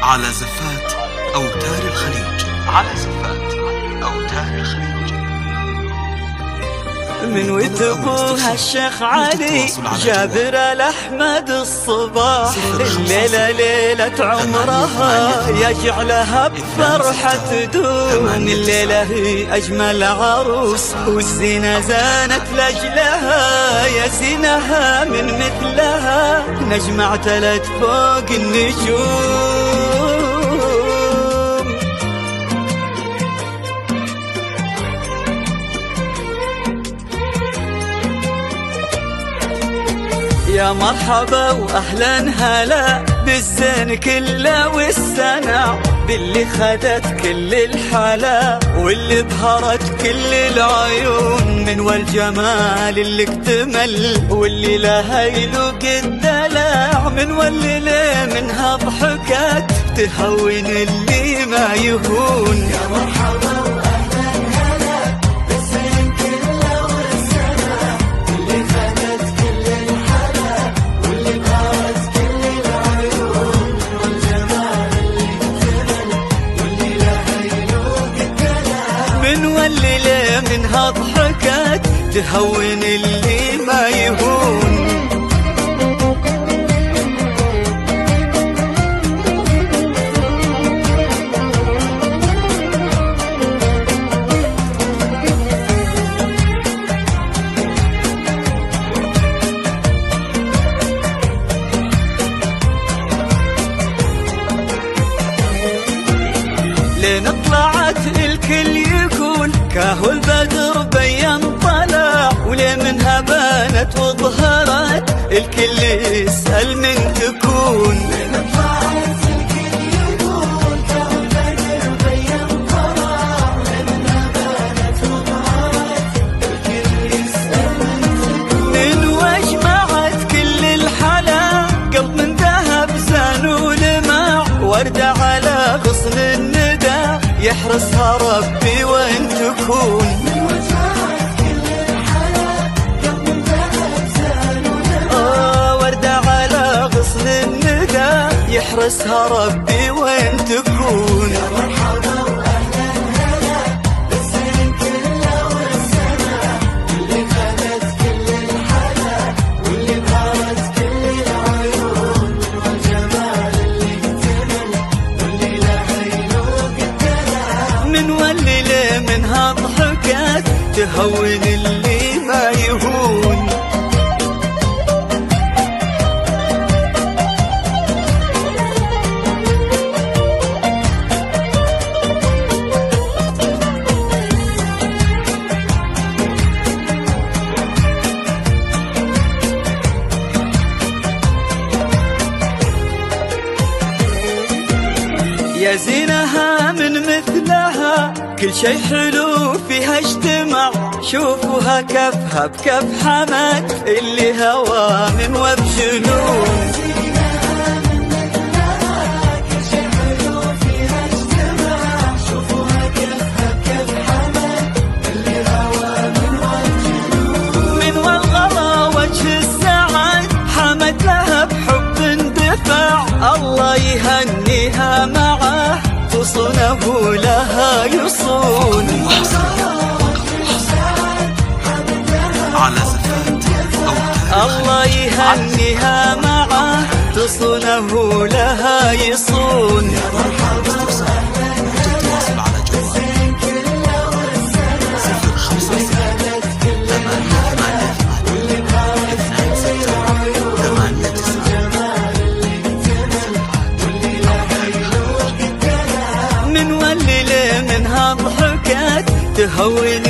على زفات أوتار الخليج، على زفات أوتار الخليج. من وثبوها الشيخ علي جابر الأحمد الصباح، الليلة ليلة عمرها يجعلها بفرحة تدوم. الليلة هي أجمل عروس والزينة زانت لأجلها، يا زينها من مثلها نجمة اعتلت فوق النجوم. يا مرحبا واهلا هلا بالزين كله والسنة، باللي خدت كل الحلا واللي بهرت كل العيون، من والجمال اللي اكتمل واللي لها يلوق الدلع، من واللي منها ضحكت تهون اللي ما يهون. يا مرحبا والليلة منها ضحكت تهون اللي ما يهون. لين طلعت الكل يقول كاهو البدر بين طلع، وليه منها بانت وظهرت الكل يسأل من تكون. لين طلعت الكل يقول كاهو البدر بين طلع، وليه منها بانت وظهرت الكل يسأل من تكون. من واجمعت كل الحلا قلب من ذهب زان ولمع، وردة على غصن الندى يحرسها ربي وين تكون. من وجهك كل الحلا قلب من ذهب زان ولمع، وردة على غصن الندى يحرسها ربي وين تكون. يا مرحبا واهلا هلا بالزين كله والسنة، اللي خدت كل الحلا واللي بهرت كل العيون، من والجمال اللي اكتمل واللي لها يلوق الدلع، من واللي منها ضحكت تهون اللي ما يهون. يا زينها من مثلها كل شي حلو فيها اجتمع، شوفوها كفها بكف حمد اللي هوى من وبجنون. من والغلا وجه السعد حمد لها بحب اندفع، الله يهنيها معه تصونه لها يصون. على زفات الله يهنيها معه تصونه لها يصون. يا مرحبا تتواصل على جوال 055 من واللي منها ضحكت تهون